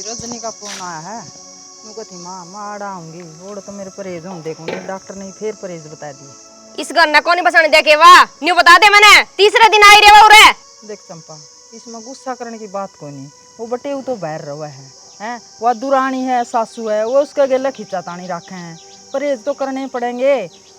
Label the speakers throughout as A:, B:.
A: रजनी का फोन आया है। नुको थी माँ माड़ा आऊंगी और तो मेरे परहेज हूँ देखो डॉक्टर ने फिर परहेज बता दिए।
B: इस घर ना कौन बसाने देखे वाह न्यू बता दे मैंने तीसरे दिन आई रे वो रे।
A: देख चंपा इसमें गुस्सा करने की बात कोई नहीं। वो बटे वो तो बाहर रहा है हैं वह दुरानी है सासू है वो उसके गले खींचा तानी रखे हैं। परहेज तो करने ही पड़ेंगे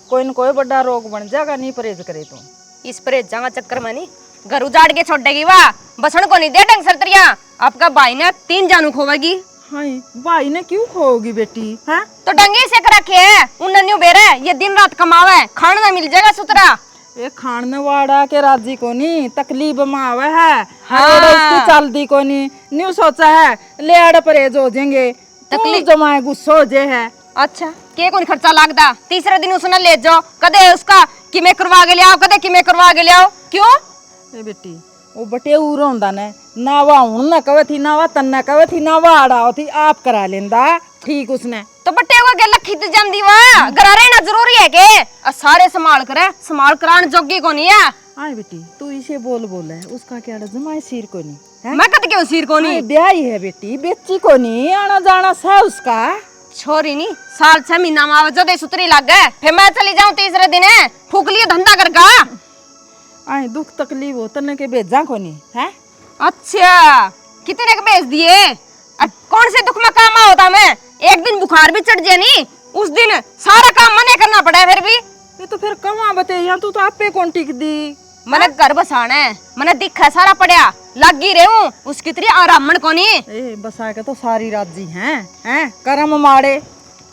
A: कोई न कोई बड़ा रोग बन जाएगा नहीं परहेज करे तो।
B: इस परहेज जावा चक्कर में नहीं घर उजाड़ के छोड़ देगी वाह बसण को नहीं दे ढंग सरतरिया आपका भाई ने 3 जानू खोवेगी।
A: हाँ भाई ने क्यों खोगी बेटी है
B: तो डंगे से कर रखे है उन न्यू बेरे ये दिन रात कमावे खाना ना मिल जाएगा सुतरा।
A: ये खाने वाड़ा के राजी को नहीं तकलीफ में आवे है।
B: हाँ।
A: उसकी चलती को नहीं न्यू सोचा है ले आड़े परहेज हो जाएंगे तकलीफ जमाए गुस्सा हो जाए है।
B: अच्छा के कोई खर्चा लागदा तीसरे दिन उसने ले जाओ कदे उसका कि मैं करवा के ले आओ कदे कि मैं करवा के ले आओ क्यों।
A: ए बेटी वो बटे उरो होंदा ने ना वा हुन ना कवे थी ना वा तन ना कवे थी ना वा आड़ा थी आप करा लेंदा ठीक उसने
B: तो बट्टे को गल खित जांदी वा घर रहना जरूरी है के सारे संभाल संभाल करान जोगी को नहीं है।
A: आए बेटी तू इसे बोल है उसका क्या जमाए सिर को नहीं है?
B: मैं कद क्यों सिर को नहीं
A: ब्याही है बेटी बेची को नहीं आना जाना है उसका
B: छोरी नहीं साल 6 महीना में जदे सुतरी लग गए फिर मैं चली जाऊं तीसरे दिन फूक लिए धंधा करगा।
A: आए दुख तकलीफ हो तने के भेजा को नहीं है।
B: अच्छा कितने के भेज दिए कौन से दुख में काम होता मैं एक दिन बुखार भी चढ़ जाए नहीं उस दिन सारा काम मने करना पड़ा है। फिर भी
A: ये तो फिर कमा बते यहाँ तू तो आपे कौन टिक दी
B: मने घर बसाना है मने दिखा सारा पड़या लगी रे हूं उसकी तरी आरामण को नहीं
A: ए बसा के तो सारी राजी हैं करम माड़े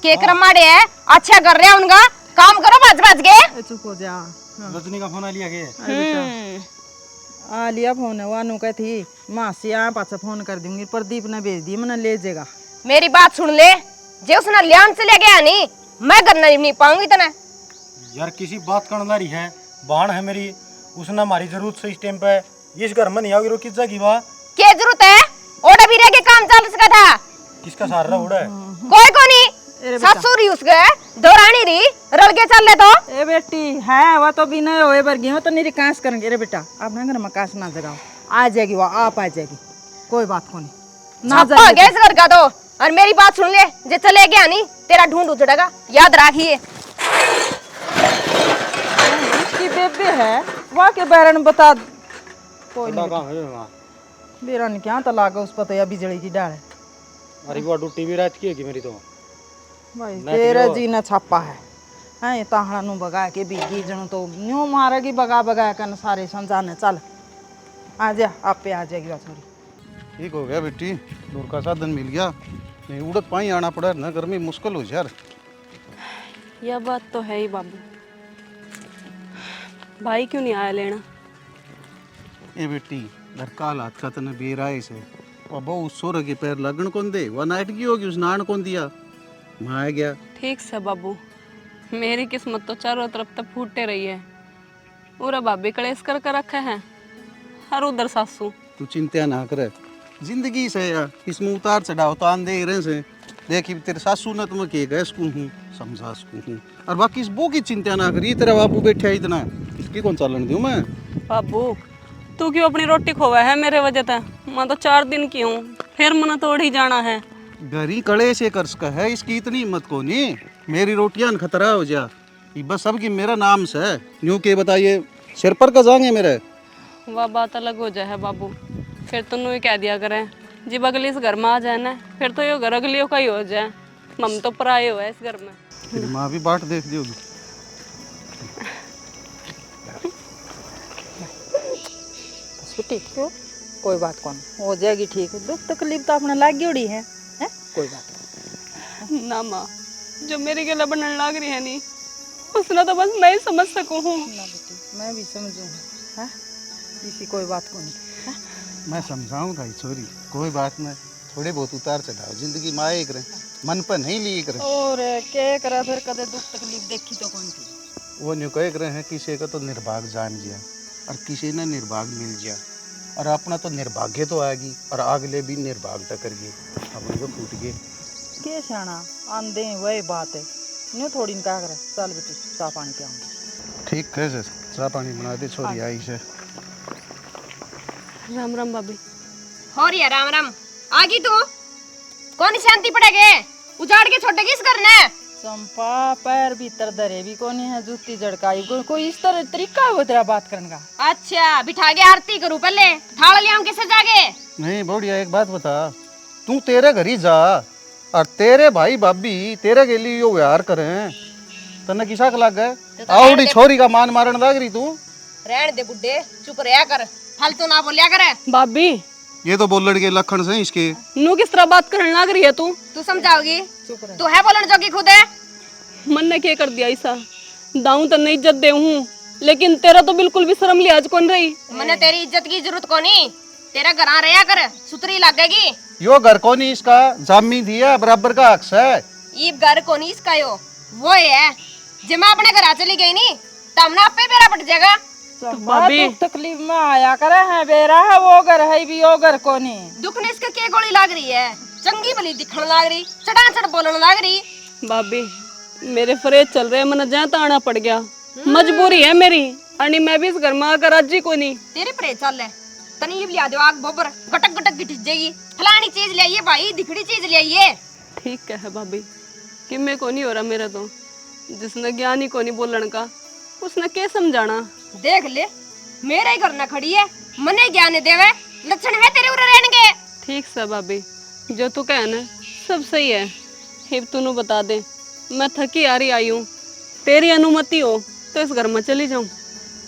B: के करम माड़े है अच्छा कर रहे उनका काम करो बच के
A: चुप हो जा।
C: रजनी का फोन आ लिया के
A: आ लिया फोन है वानू कह थी मासी आ पाछा फोन कर दूंगी प्रदीप ने भेज दी मैंने ले जाएगा।
B: मेरी बात सुन ले जे उसने लियान से ले गया नहीं मैं घर नहीं पाऊंगी इतना
C: यार किसी बात करना रही है बहन है मेरी उसने हमारी जरूरत से इस टाइम पे इस घर में नहीं आओगी रोकी जाएगी वाह
B: क्या जरूरत है ओडा भी रह के काम चल सका था
C: किसका सहारा उड़ा है
B: कोई को नहीं ससुरी उस गए दौरानी री रल के चल ले तो
A: ए बेटी है वह तो बिना होए बरगी हो तो नहीं कांस करेंगे रे बेटा अपने घर में कांस ना जगाओ आ जाएगी वो आप आ जाएगी कोई बात को नहीं ना
B: जाएगी गैस घर का तो और मेरी बात सुन ले जे चले गया नहीं तेरा ढूंढ उजड़ेगा याद रखिए।
A: उसकी बेबे है वह के बारे में बता कोई नहीं
C: कहां है वहां
A: बेरा ने क्या तो लागा उस पर तो या बिजली की डाल है।
C: अरे वो ड्यूटी भी रात की है कि मेरी तो
A: भाई तेरा जी न छापा है हैं ताहड़ा नु बगा के बिगी जणो तो न्यू मारेगी बगा बगा कन सारे समझाने चल आ जा आप पे आ जाएगी छोरी।
D: ठीक हो गया बेटी दूर का साधन मिल गया नहीं उड़द पानी आना पड़ा ना गर्मी मुश्किल हो यार।
E: यह बात तो है ही बाबू भाई क्यों नहीं आया लेना।
D: ए बेटी घर का हालात का तने बेराए से बहु सोर के पैर लगन कौन दे वह नाइट की होगी उस नान कौन दिया मैं आ गया।
E: ठीक से बाबू मेरी किस्मत तो चारों तरफ तक फूटे रही है पूरा भाभी कलेश कर रखे हैं हर उधर सासू।
D: तू चिंता ना करे जिंदगी से यार इसमें उतार चढ़ाव तो आंदे ही रहे से देखी तेरे सासू ने तुम्हें के गए सकूं हूँ समझा सकूं हूँ और बाकी इस बो की चिंता ना करी तेरा बाबू बैठा है इतना इसकी कौन चालन दूं मैं।
E: बाबू तू क्यों अपनी रोटी खोवा है मेरे वजह से मैं तो 4 दिन की हूँ फिर मना तोड़ ही जाना है।
D: गरी कड़े से कर सका है इसकी इतनी हिम्मत को नहीं मेरी रोटियां खतरा हो जा ये बस सबकी मेरा नाम से है यूं के बताइए सिर पर का जाएंगे मेरे।
E: वह बात अलग हो जाए बाबू फिर तुम ही कह दिया करें जब अगली इस घर में आ जाए ना फिर तो ये घर अगलियों का ही हो जाए मम तो पराये हुआ है इस घर में।
D: फिर माँ भी बाट देख दोगी
A: छुट्टी क्यों कोई बात कौन हो जाएगी ठीक दुख तकलीफ तो अपने लागी उड़ी है कोई बात
E: ना माँ जो मेरी गला बनने लग रही है नहीं उसने तो बस मैं ही समझ सकूँ हूँ
A: ना बेटी मैं भी समझूँ है इसी कोई बात को नहीं
D: मैं समझाऊंगा छोरी कोई बात नहीं थोड़े बहुत उतार चढ़ाओ जिंदगी में आए करें मन पर नहीं लिए करें
A: और क्या करा फिर कदे दुख तकलीफ देखी तो कौन थी
D: वो न्यू कह रहे हैं किसी का तो निर्भाग जान गया और किसी ने निर्भाग मिल गया और अपना तो निर्भाग्य तो आएगी और अगले भी निर्भाग टकर गए अपन को फूट गए
A: के शाना आंदे वही बात है न्यू थोड़ी क्या करे चल बेटी चाह पानी पियाऊंगी।
D: ठीक है सर चाह पानी बना दे छोरी आई से।
E: राम राम भाभी।
B: हो रही है राम राम आगी तू कौन शांति पड़ेगे? उजाड़ के छोड़ेगी इस घर ने।
A: चंपा पैर भीतर धरे भी कोनी है, जूती झड़काई कोई इस तरह तरीका है वो तेरा बात करने का।
B: अच्छा बिठा के आरती करूं पहले, थाल लियाऊं कैसे जागे?
D: नहीं बढ़िया, एक बात बता, तू तेरे घर ही जा और तेरे भाई भाभी तेरे के लिए यो व्यवहार करें, तने किसा का लग गए? आवड़ी छोरी का मान मारन लग रही तू।
B: रहन दे बुड्ढे, चुप रहा कर, फालतू ना बोलिया कर।
E: भाभी
D: ये तो बोलड़ के लक्षण से इसके।
E: नू किस तरह बात करने लग रही है
B: तू समझाओगी? तू है बोलन जोगी खुद है?
E: मन ने क्या कर दिया ऐसा? दाऊं तो नहीं इज्जत दे हूँ, लेकिन तेरा तो बिल्कुल भी शर्म लिहाज कौन रही।
B: मने तेरी इज्जत की जरूरत कोनी, तेरा घर आ रहा कर, सुतरी लगेगी।
D: यो घर को नहीं इसका, जामी दिया बराबर का हक है।
B: ये घर कोनी इसका यो, वो है। जब मैं अपने घर आ चली गई नी, तब ना आपे बेरा पट जाएगा।
A: भाभी तकलीफ में आया करे है, बेरा है वो घर है भी वो घर कोनी।
B: दुख ने इसके क्या गोली लाग रही है? चंगी भली दिखने लाग रही, चढ़ाचढ़ बोलने लाग रही।
E: भाभी मेरे फरेज चल रहे, मन जहाँ ताना पड़ गया, मजबूरी है मेरी, अनि मैं भी इस घर में आकर राजी को नहीं।
B: तेरे परे चल है, तनी लिया दो आग बोबर, गटक गटक गिट जाएगी। फलानी चीज ले आइए भाई, दिखड़ी चीज ले आइए।
E: ठीक है भाभी, कि मैं को नहीं हो रहा मेरा तो, जिसने ज्ञान ही को नहीं बोलन का, उसने क्या समझाना।
B: देख ले, मेरे ही घर न खड़ी है, मने ज्ञान देवे, लक्षण है तेरे उरे रहने के।
E: ठीक सा भाभी, जो तू कह ना सब सही है। हिब तूनु बता दे, मैं थकी हारी आई हूँ, तेरी अनुमति हो तो इस घर में चली जाऊं।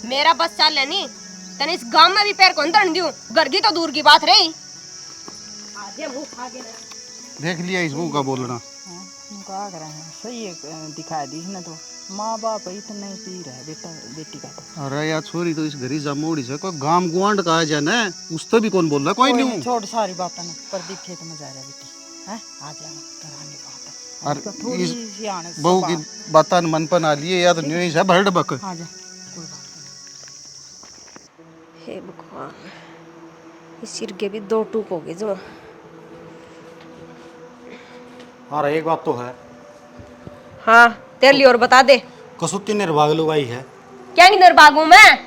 B: मेरा बस चल है नी, तने इस गांव में भी पैर कौन धरन दूं, घर की तो दूर की बात रही। आजे मुंह खा के
D: देख लिया इस मुंह का बोलना।
A: क्या कर रहे हैं, सही है दिखाई दी इसने तो। माँ बाप इतना ही पी रहा है बेटा बेटी का तो।
D: अरे यार छोरी तो इस घरी जामोड़ी से कोई गांव गुआंड कहा जाए ना, उस तो भी कौन बोल रहा, कोई नहीं।
A: छोड़ सारी बातें ना, प्रदीप खेत में जा रहा है बेटी है, आ जाना कराने बात है।
D: और
A: थोड़ी
D: इस
A: सी आने से
D: बहू की बात मन पर आ लिए या तो न्यू है भरड बक।
A: आ जा, कोई बात
B: हे भगवान, इस सिर के भी दो टूक हो गए जो।
C: हाँ एक बात तो है,
B: हाँ तेरे लिए और बता दे।
C: कसुती निर्भाग लुगाई है।
B: क्या नहीं निर्भागू मैं?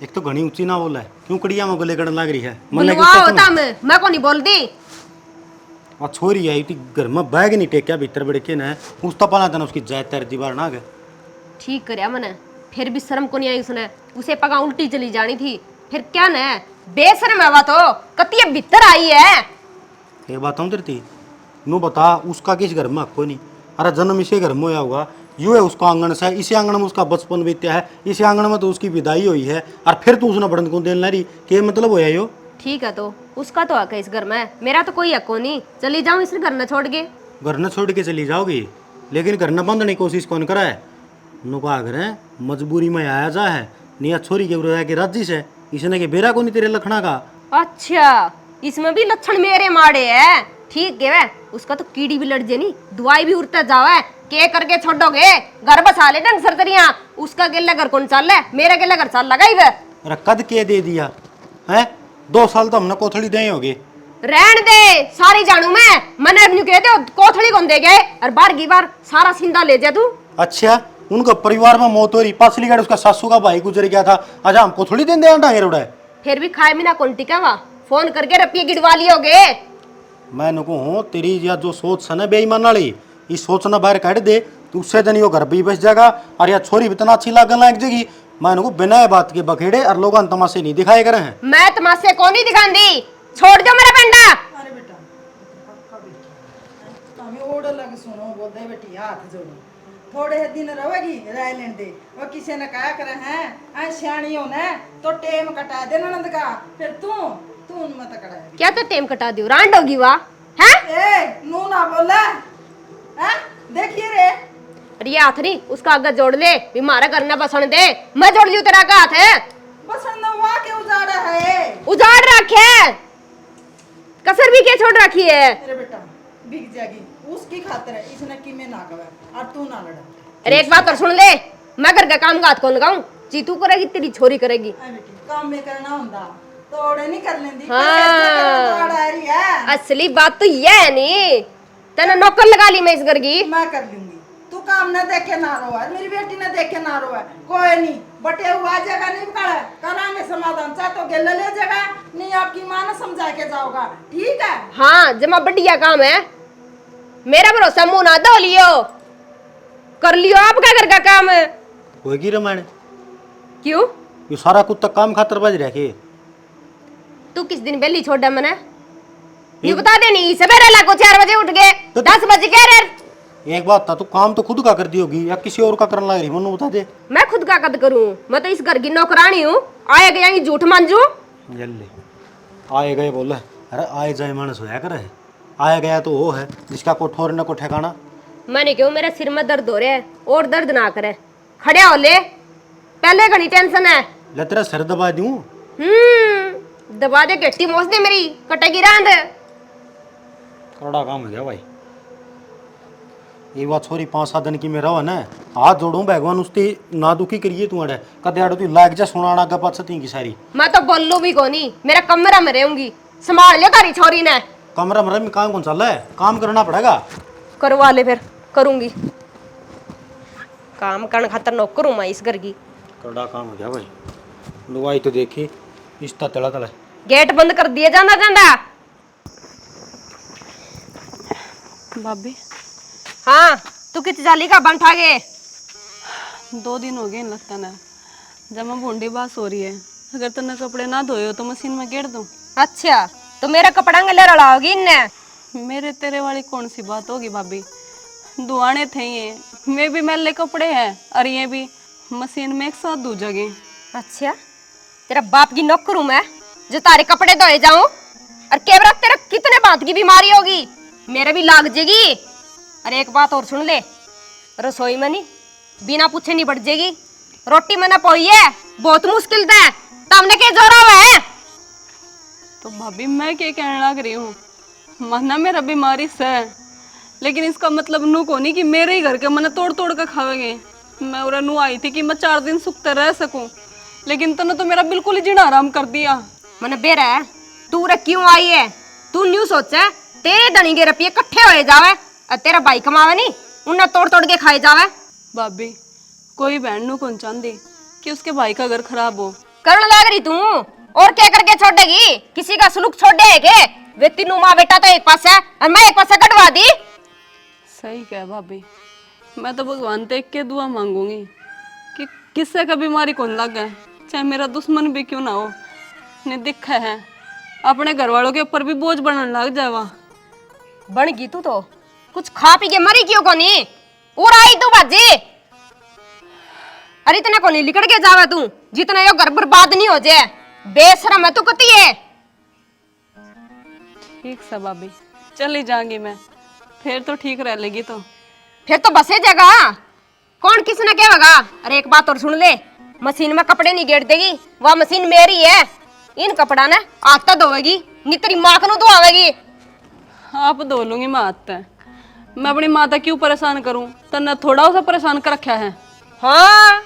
C: एक तो घनी ऊंची ना बोला है, क्यों कड़िया में गले कड़न लग रही है।
B: बुलवा होता मैं को नहीं बोल दी।
C: और छोरी आई थी घर में बैग नहीं टेक्या भीतर बड़े के ना, उस तो पला था उसकी जायद तेरे दीवार ना गए।
B: ठीक करया मैंने, फिर भी शर्म को नहीं आई उसने, उसे पगा उल्टी चली जानी थी। फिर क्या न बेशर्म है तो कतिये भीतर आई है।
C: एक बात हम तेरी नू बता, उसका किस घर में हक कोई नहीं। अरे जन्म इसे घर में होया होगा, यू है उसका आंगन से, इसी आंगन में उसका बचपन बीत्या है, इसी आंगन में तो उसकी विदाई हुई है, और फिर तू उसने बढ़न को देने ला रही, क्या मतलब होया यो?
B: ठीक है तो उसका तो हक है इस घर में, मेरा तो कोई हक नहीं। चली जाऊं इस घर न छोड़ के?
C: घर न छोड़ के चली जाओगी, लेकिन घर न बंधने की कोशिश कौन करा है? नुका घर है मजबूरी में आया जा है, निया छोरी के उड़ा के राजी से, इसने के बेरा को नहीं तेरे लखना का।
B: अच्छा इसमें भी लक्षण मेरे माड़े है। ठीक है वे, उसका तो कीड़ी भी लड़ जानी, दवाई भी उड़ता जावे, के करके छोड़ोगे? घर बसा ले ढंग सरतरिया, उसका गेला घर कौन चल है, मेरा गेला घर चल लगा ही वे।
C: अरे कद के दे दिया है, 2 साल तो हमने कोथड़ी दे होगे।
B: रहन दे, सारी जानू मैंने अपनी कह दे कोथड़ी कौन दे गए, और बार की बार सारा सिंदा ले जा तू।
C: अच्छा उनका परिवार में मौत हो रही, पासली गाड़ी उसका सासू का भाई गुजर गया था, आज हम कोथड़ी दें दे अंडा हेरोड़ा है।
B: फिर भी खाए बिना कौन टिका वहाँ, फोन करके रपिए गिड़वा लियोगे।
C: मैं नुको हूँ तेरी या जो सोच है ना बेईमान वाली, इस सोच ना बाहर काट दे तो उससे दिन यो घर भी बच जाएगा, और या छोरी भी इतना अच्छी लागन लग जाएगी। मैं नुको बिना बात के बखेड़े और लोग तमाशे नहीं दिखाए करे हैं।
B: मैं तमाशे को नहीं दिखांदी, छोड़ दो मेरा पेंडा।
A: अरे बेटा हमें ओड़ लग सुनो बोलते बेटी हाथ जोड़ो, थोड़े दिन रहोगी रह लेने दे। वो किसी ने कहा करे हैं आ सियाणी हो ना तो टेम कटा दे ननद का, फिर तू मत कटा।
B: क्या तो टेम कटा दियो, रांड होगी वाह हैं?
A: ए नू ना बोला हैं, देखिए रे।
B: अरे ये हाथ नहीं उसका आगे जोड़ ले, भी मारा करना बसन दे। मैं जोड़ लियो तेरा का हाथ है,
A: बसन नवा के उजाड़ा है,
B: उजाड़ रखे कसर भी के छोड़ रखी है।
A: अरे बेटा बिक जाएगी उसकी खातिर है, इसने की में ना कवे और तू ना लड़ा।
B: अरे एक बात और सुन ले, मैं घर का काम का हाथ कौन लगाऊं? जीतू करेगी तेरी छोरी करेगी।
A: ए बेटी काम में करना हुंदा तोड़े नहीं कर लेंदी,
B: हाँ।
A: रही है।
B: असली बात तो ये है नी, तेने नौकर लगा ली मैं इस घर की।
A: मैं कर लूंगी, तू काम न देखे ना रो है, मेरी बेटी ने देखे ना रो है। कोई नहीं, बटे हुआ जगह नहीं पड़ा, करांगे समाधान। चाहे तो गेल ले जगह, नहीं आपकी माँ ने समझा के जाओगा, ठीक है?
B: हाँ जमा बढ़िया काम है, मेरा भरोसा मुंह ना धो लियो, कर लियो आपका घर का काम।
C: होगी रामायण।
B: क्यों?
C: ये सारा कुत्ता काम खातर बज रखे।
B: तू किस दिन बेली छोड़ा मने? ये बता दे नहीं, सवेरे लागो 4 बजे उठ गए, 10 बजे कह रहे।
C: एक बात था, तू काम तो खुद का कर दी होगी या किसी और का करने लग रही, मनु बता दे।
B: मैं खुद का कद करूं? मैं तो इस घर की नौकरानी हूँ, आए गए यहीं झूठ मांजू।
C: जल्दी आए गए बोले, अरे आए जाए मानस होया करे, आया गया तो वो है जिसका को ठोर न को ठिकाना।
B: मैंने क्यों, मेरे सिर में दर्द हो रहा है, और दर्द ना करे, खड़े हो ले, पहले घनी टेंशन है।
C: ले तेरा सिर दबा दूं।
B: दबा दे, गट्टी मोस दे, मेरी कटेगी रांद।
C: कड़ा काम हो गया भाई। ये बात छोरी 5-7 दिन की मेरा हो ना, हाथ जोड़ू भगवान उसकी ना दुखी करिए तू अड़े कदे अड़ तू लाग जा सुनाना गपत सती की सारी।
B: मैं तो बोलू भी कोनी, मेरा कमरा में रहूंगी, संभाल लियो तारी छोरी ने।
C: कमरा मरा में काम कौन चल रहा है, काम करना पड़ेगा।
B: करवा ले फिर, करूंगी काम करने खातर नौकर हूं मैं इस घर की।
C: कड़ा काम हो गया भाई। लुगाई तो देखी इस्ता तला तला।
B: गेट बंद कर दिया जाना जाना।
E: भाभी
B: हाँ तू कित जाली का बन ठागे?
E: 2 दिन हो गए इन लगता ना, जब मैं बूंदी बास हो रही है, अगर तूने कपड़े ना धोए हो तो मशीन में गेड़ दूं।
B: अच्छा तो मेरा कपड़ा गले रड़ाओगी इनने?
E: मेरे तेरे वाली कौन सी बात होगी भाभी, दुआने थे ये, मैं भी मैले कपड़े हैं और ये भी मशीन में एक साथ धो जगे।
B: अच्छा तेरा बाप की नौकर हूं मैं जो तारे कपड़े धोए जाऊं? और केवरा तेरा कितने बात की बीमारी होगी, मेरे भी लाग जेगी। अरे एक बात और सुन ले, रसोई में नहीं बिना पूछे नहीं बढ़ जेगी, रोटी में ना पोई है बहुत मुश्किल है, तमने के जोरा है।
E: तो भाभी मैं क्या कहने लग रही हूँ, माना मेरा बीमारी से है, लेकिन इसका मतलब नू को नहीं कि मेरे ही घर के मैंने तोड़ तोड़ कर खावेंगे। मैं और नू आई थी कि मैं 4 दिन सुखते रह सकूं, लेकिन तूने तो मेरा बिल्कुल ही जीना आराम कर दिया।
B: मैंने बेरा है तू रे क्यों आई है? तू न्यू सोचा तेरे धनी के रुपये इकट्ठे होए जावे और तेरा भाई कमावे नहीं, उन्हें तोड़ तोड़ के खाए जावे।
E: भाभी कोई बहन नू कौन चाहती कि उसके भाई का घर खराब हो।
B: करण लाग रही तू, और क्या करके छोड़ेगी? किसी का सुलूक छोड़ दे के? वे तीनों माँ बेटा तो एक पास है और मैं एक पास से कटवा दी।
E: सही कह भाभी, मैं तो भगवान देख के दुआ मांगूंगी कि किससे का बीमारी कौन लग गए, चाहे मेरा दुश्मन भी क्यों ना हो। ने दिखा है अपने घर वालों के ऊपर भी बोझ बनने लग जावा।
B: बन गई तू तो, कुछ खा पी के मरी क्यों कोनी? और आई तू बाजी, अरे इतना कोनी लिकड़ के जावा तू, जितना यो घर बर्बाद नहीं हो जाए। बेशरम है तू कती है।
E: ठीक सा भाभी, चली जाऊंगी मैं, फिर तो ठीक रह लेगी। तो
B: फिर तो बसे जगह कौन किसने कहेगा? अरे एक बात और सुन ले, मशीन में कपड़े नहीं गेड़ देगी, वह मशीन मेरी है। इन कपड़ा ने आता धोएगी नी तेरी माँ को धोआवेगी।
E: आप धो लूंगी मैं हाथ तक, मैं अपनी माता क्यों परेशान करूं? तन्ने थोड़ा सा परेशान कर रखा है।
B: हाँ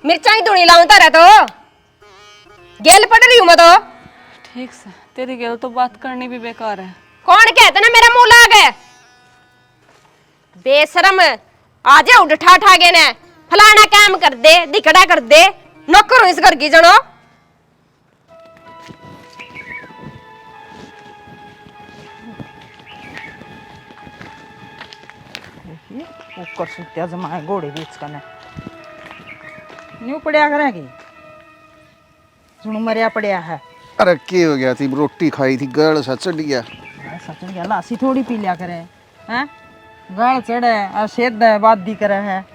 B: मिर्चा ही धुनी लाऊं तारा तो गेल पड़ रही हूं मैं तो।
E: ठीक से तेरी गल तो बात करनी भी बेकार है।
B: कौन कहता ना मेरा मुंह लाग है? बेशरम आज उठ ठा ठा के ने फलाना काम कर दे दिखड़ा कर दे, नौकर हूं इस घर की जनो।
A: ऊपर सुत्या जमाए घोड़े बेच कर न्यू पड़िया करेगी, सुन मरिया पड़िया है।
D: अरे के हो गया थी, रोटी खाई थी गल सा चढ़ गया।
A: सच में लासी थोड़ी पी लिया करे हैं, गल चढ़े और सेद है बात दी करे है।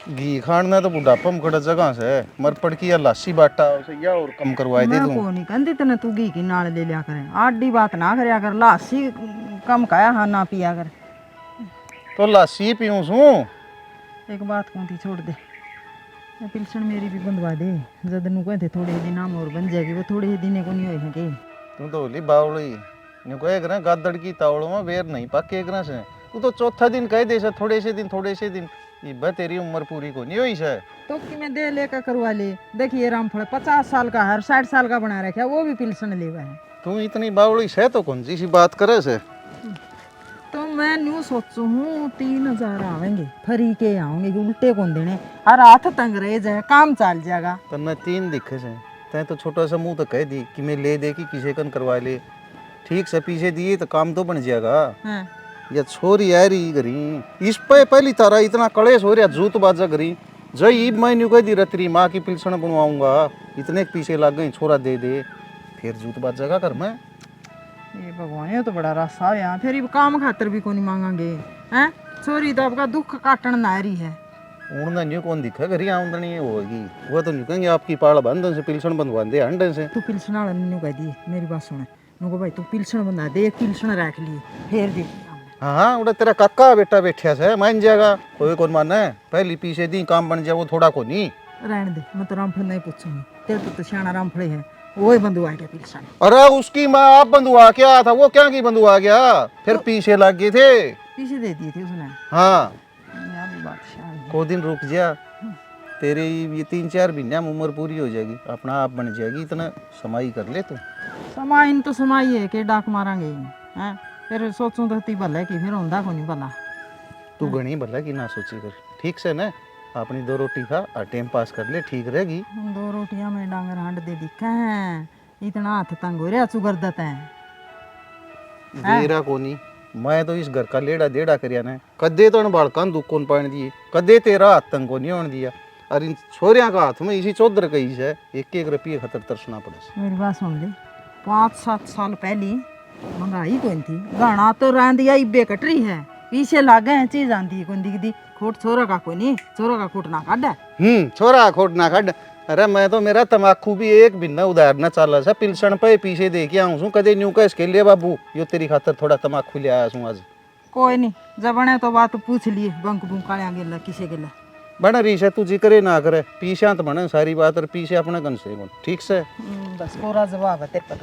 D: घी खाना तो बुढ़ापा में खड़ा जगह से मर पड़ की या लासी बाटा उसे या और कम करवाए दे
A: मैं
D: दूं।
A: को नहीं कहती तने तू घी की नाल ले लिया करे, आडी बात ना करया कर, लासी कम खाया हाँ ना पिया कर।
D: तो लासी पीऊं सू।
A: एक बात कौन थी छोड़ दे, पिलसन मेरी भी बंधवा दे, जद नु कहते थोड़े ही दिन नाम और बन जाएगी, वो थोड़े ही दिन को नहीं होए हैं के।
D: तू तो होली बावली नु कहे करे गादड़ की तावड़ों में बेर नहीं पाके करे से। तू तो चौथा दिन कह दे से थोड़े से दिन ये बा तेरी उम्र पूरी को नहीं हुई से।
A: तो कि मैं दे लेकर करवा ले, देखिए रामफल 50 साल का है, 60 साल का बना रखा है, वो भी पिलसन लेवा है।
D: तू इतनी बावली से तो कौन सी बात करे से।
A: तो मैं न्यू सोचू हूँ 3000 आवेंगे फरी के आऊंगे कि उल्टे कौन देने और हाथ तंग रहे जाए काम चल जाएगा।
D: तन्ने 3 दिखे से तै तो छोटा सा मुंह तो कह दी कि मैं ले दे कि किसे कन करवा ले, ठीक से पीछे दिए तो काम तो बन जाएगा।
A: हाँ।
D: या छोरी आ रही घरी इस पे पहली तारा इतना कलेश हो रहा जूत बाजा घरी जय ईब मैं न्यू कह दी रतरी माँ की पिलसण बनवाऊंगा, इतने के पीछे लग गई छोरा दे दे, फिर जूत बाजा कर मैं।
A: ये भगवान ये तो बड़ा रास्ता है यहाँ, फिर काम खातर भी कोनी मांगेंगे हैं। छोरी तो आपका दुख काटन ना रही है।
D: उड़ना न्यू कौन दिखा घरी आमदनी होगी, वो तो न्यू कहेंगे आपकी पाल बंधन से पिलसण बंधवा दे हंडे से।
A: तू पिलसण वाला न्यू कह दी मेरी बात सुने, नुको भाई तू पिलसण बंधा दे, एक पिलसण रख लिए फिर दे।
D: हाँ उड़ा तेरा काका बेटा बैठा से मान जाएगा, कोई कौन माना है, पहली पीछे दी काम बन जाए वो थोड़ा को नहीं।
A: रहने दे, मैं तो रामफल नहीं पूछूंगी, तेरे तो सियाना रामफल है, वो ही बंधुआ गया पिलसण।
D: अरे उसकी माँ आप बंधुआ क्या था, वो क्या की बंधुआ गया, फिर पीछे लग गए थे।
A: पीछे दे दिए थे उसने।
D: हाँ
A: यार ये बात शान है।
D: को दिन रुक जा, तेरे ये 3-4 महीना में उम्र पूरी हो जाएगी, अपना आप बन जाएगी, इतना समाई कर ले तू।
A: समाइन तो समाई है के डाक मारांगे हैं, फिर सोचूं तो ती भला की फिर होंदा को नहीं भला।
D: तू घनी भला की ना सोची कर, ठीक से ना अपनी 2 रोटी खा और टाइम पास कर ले, ठीक रहेगी।
A: 2 रोटियां में डांगर हांड दे दिखा है, इतना हाथ तंग हो रहा चुगर देते हैं।
D: देरा कोनी, मैं तो इस घर का लेड़ा देड़ा करिया ना, कदे तो बालकान दुख कौन पाने दिए, कदे तेरा हाथ तंग को नहीं होने दिया, और इन छोरिया का हाथ में इसी चौधर कही है, 1-1 रुपये खतर तरसना पड़े।
A: मेरी बात सुन ले, 5-7 साल पहले महंगाई कौन थी, गाना तो रांदिया इब्बे कट रही है, पीछे लागे हैं चीज आंदी है कौन दिखदी, खोट छोरा का कोई नहीं, छोरा का खोट ना काट।
D: छोरा खोट ना खड। अरे मैं तो मेरा तमाकू भी एक भिन्न उदाहरण चल सा, पिलसण पे पीछे दे के आऊँ छूं, कदे न्यू कह ले बाबू यो तेरी खातर थोड़ा तमाकू ले आया छूं आज।
A: कोई नहीं, जब बने तो बात पूछ लिए, बंक बुंक कालिया गेला किसे गेला
D: बन रही से तू जी करे ना करे, पीछे तो बने सारी बात, और पीछे अपने गन से ठीक से
A: बस पूरा जवाब है तेरे पर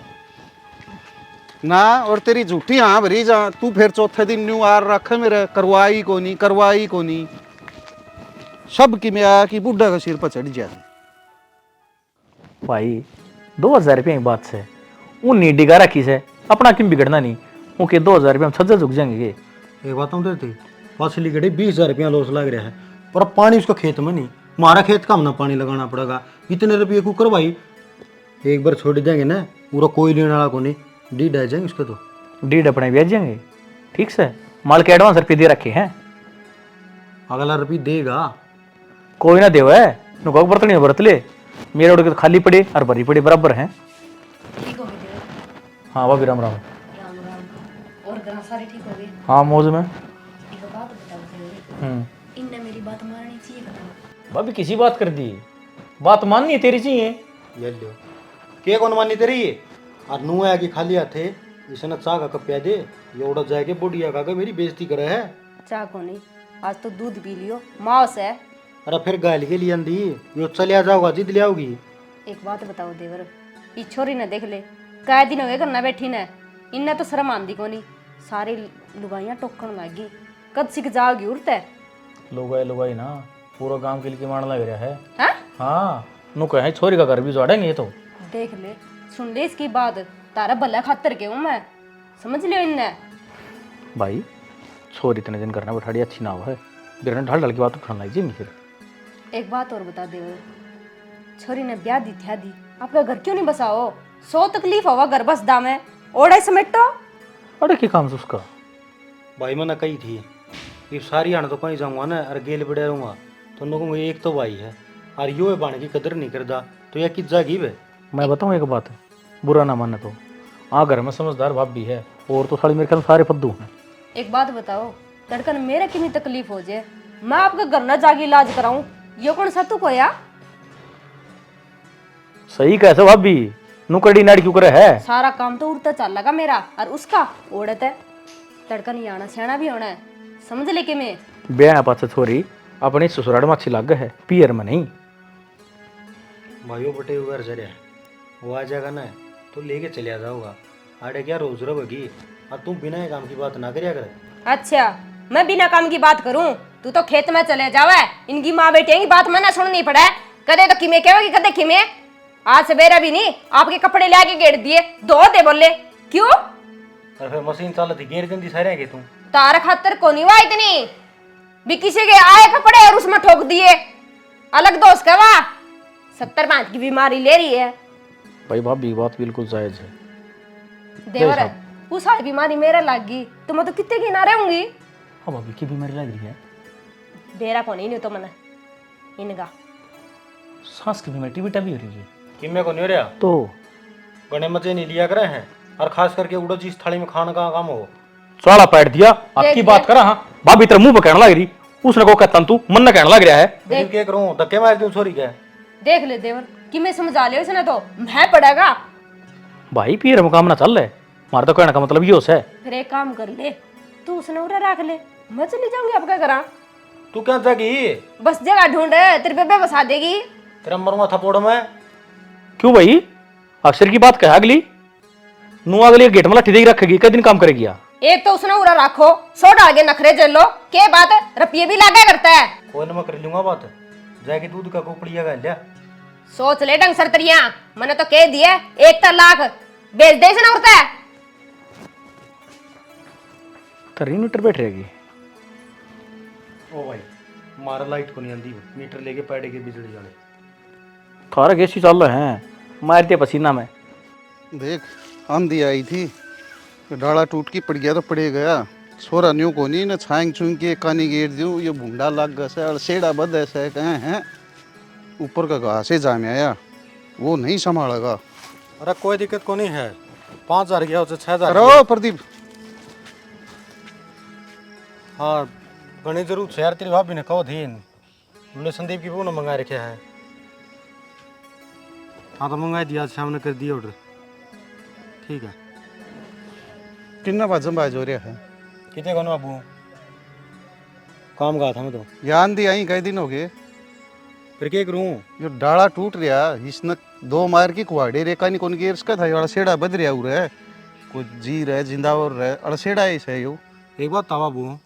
D: ना। और तेरी झूठी हाँ भरी जा, तू फिर चौथे दिन न्यू आर रख मेरे, करवाई को नहीं सब की मैं आया कि बुढ़ा का सिर पर चढ़ जाए।
F: भाई 2000 रुपये की बात से वो नहीं डिगा रखी से, अपना क्यों बिगड़ना नहीं, वो के 2000 रुपये हम छज्जा झुक जाएंगे।
C: एक बात हम देते फसली गड़ी 20,000 रुपया लॉस लग रहा है, पर अब पानी उसका खेत में नहीं, हमारा खेत का हमने पानी लगाना पड़ेगा, इतने रुपये को करवाई एक बार छोड़ देंगे ना, पूरा कोई लेने वाला को नहीं, डीड आ जाएंगे उसके तो
F: डीड अपने बेच जाएंगे, ठीक से माल के एडवांस रुपये दे रखे हैं,
C: अगला रुपये देगा
F: कोई ना देव है, नुको बरत नहीं बरत ले, मेरे उड़ के तो खाली पड़े और भरी पड़े बराबर हैं।
B: ठीक हो गए?
F: हाँ भाभी राम राम।
B: राम राम। और घर सारे ठीक हो गए?
F: हाँ मौज में।
B: एक बात बताओ, इनने मेरी बात माननी चाहिए बताओ।
F: भाभी किसी बात कर दी, बात माननी है तेरी चाहिए।
C: ये लो के कौन मानी तेरी ये, और नू है कि खाली हाथे इसने चाह का कप्या दे, ये उड़ा जाके बुढ़िया का मेरी बेइज्जती करे है।
B: चाह को नहीं, आज तो दूध पी लियो, मांस है।
C: अरे फिर गायल के लिए आंदी यो चलिया जाओगा जिद ले आओगी।
B: एक बात बताओ देवर, ई छोरी ने देख ले, कै दिन हो गए करना बैठी ने, इन्ने तो शर्म आंदी को नहीं, सारी लुगाइयां टोकन लागी, कद सीख जाओगी उड़ते।
F: लुगाई ना पूरा गांव के लिए मारने लग रहा है।
B: हाँ?
F: हाँ नु कहे छोरी का घर भी जोड़ेंगे ये तो।
B: देख ले, सुन ले इसकी बात, तारा भला खातर के हूँ मैं, समझ लियो इन्ने।
F: भाई छोरी इतने दिन करना बैठाड़ी अच्छी ना हो है, बिरने ढाल ढाल की बात उठाना लीजिए नहीं फिर।
B: एक बात और बता दे, छोरी ने ब्याह दी थी दी, आपका घर क्यों नहीं बसाओ, 100 तकलीफ होगा घर बस दामे ओढ़े समेटो।
F: अरे क्या काम से उसका
C: भाई मैंने कही थी ये सारी आने तो कहीं जाऊंगा ना, और गेल बढ़े रहूंगा तो लोगों एक तो भाई है और यो बाण की कदर नहीं करता तो यह किस जागी वे।
F: मैं बताऊँ एक बात, बुरा ना माने तो हाँ घर में समझदार भाभी भी है, और तो साड़ी मेरे ख्याल सारे फद्दू हैं।
B: एक बात बताओ, धड़कन मेरे कितनी तकलीफ हो जाए, मैं आपका घर ना जाके इलाज कराऊं, ये कौन सा तू कोया?
F: सही कैसे भाभी नुकड़ी नाड़ क्यों करे है,
B: सारा काम तो उड़ता चल लगा मेरा, और उसका ओढ़त है। धड़कन ये आना सियाना भी होना है, समझ ले के मैं
F: ब्याह पास छोरी अपनी ससुराल में अच्छी लग है, पियर में नहीं।
C: भाइयों बटे हुए घर है वो आ जाएगा ना तो लेके चलिया जाओगा, आड़े क्या रोज रहोगी, और तुम बिना ये काम की बात ना करिया कर।
B: अच्छा मैं बिना काम की बात करूं, तू तो खेत में चले जावे, इनकी माँ बेटियों की बात मना सुननी पड़े, कदे तो किमे कहोगी कदे किमे। आज सवेरा भी नहीं आपके कपड़े लाके गेड़ दिए, धो दे बोले क्यों?
C: और फिर मशीन चालती गेर जंदी सारे के तू
B: तार खातर को नहीं हुआ इतनी भी किसी के आए कपड़े और उसमें ठोक दिए अलग दोस्त का वाह 70 की बीमारी ले रही है
F: भाई भाभी बात बिल्कुल जायज है।
B: देवर वो सारी बीमारी मेरे लग गई तो मैं तो कितने की ना रहूंगी।
F: हाँ भाभी की बीमारी लग रही है।
B: देरा को नहीं तो मन इनका
F: सांस की बीमारी टीबी टबी हो रही है
C: किम्मे को नहीं हो रहा
F: तो
C: गणे मजे नहीं लिया करे हैं और खास करके उड़द जिस थाली में खाने का काम हो
F: साला पैट दिया आपकी बात करा। हाँ भाभी तेरे मुंह पे कहने लग रही उसने को कहता तू मन न कहने लग रहा है।
C: देख के करूं धक्के मार दूं छोरी के
B: देख ले देवर कि मैं समझा लिया इसने तो मैं पड़ेगा।
F: भाई पीर मुकाम ना चल रहे मार तो कहने का मतलब ये है।
B: फिर एक काम कर ले तू उसने उड़ा रख ले मैं चली जाऊंगी अब क्या करा।
C: तू क्या जागी
B: बस जगह ढूंढ तेरे बेबे बसा देगी।
C: तेरा मरूंगा थपोड़ में
F: क्यों भाई अक्षर की बात कह अगली नू अगली गेट में लाठी देगी रखेगी कई दिन काम करेगी।
B: एक तो उसने उड़ा रखो 100 डाल के नखरे जल लो के बात रुपये भी लागा करता है।
C: कोई न मैं कर लूंगा बात जाके दूध का कोपड़िया का लिया
B: सोच ले ढंग सरतरिया मैंने तो कह दिया 1 लाख बेच दे इसने उड़ता है।
F: तरी मीटर बैठ रहेगी।
C: ओ भाई मारा लाइट को नहीं आंदी मीटर लेके पैडे के बिजली जाने
F: थारा कैसी चल रहे हैं मारते पसीना में।
D: देख आंधी आई थी डाला टूट की पड़ गया तो पड़े गया छोरा न्यू को नहीं न छांग छुंग के कानी गेर दूं ये भूंडा लग गया से और सेड़ा बद ऐसे कहे हैं ऊपर का घास से जाम आया वो नहीं संभालेगा।
C: अरे कोई दिक्कत को नहीं है 5000 गया उसे 6000
D: अरे प्रदीप
C: हाँ गणी जरूर शहर तेरी भाभी ने कहो थी हमने संदीप की बहू ने मंगा रखे है। हाँ तो मंगाई दिया शाम ने कर दिया ऑर्डर ठीक है।
D: किन्ना बाजम बाज हो रहा है
C: कितने कौन बाबू काम का था मैं तो
D: या आंधी आई कई दिन हो गए
C: फिर क्या करूँ
D: जो डाला टूट रहा इसने 2 मार की कुआड़े रेका नहीं कौन गेर इसका था वाला सेड़ा बद रहा उर है कुछ जी रहे जिंदा और रहे अड़सेड़ा ऐसा है यो।
C: एक बात था बाबू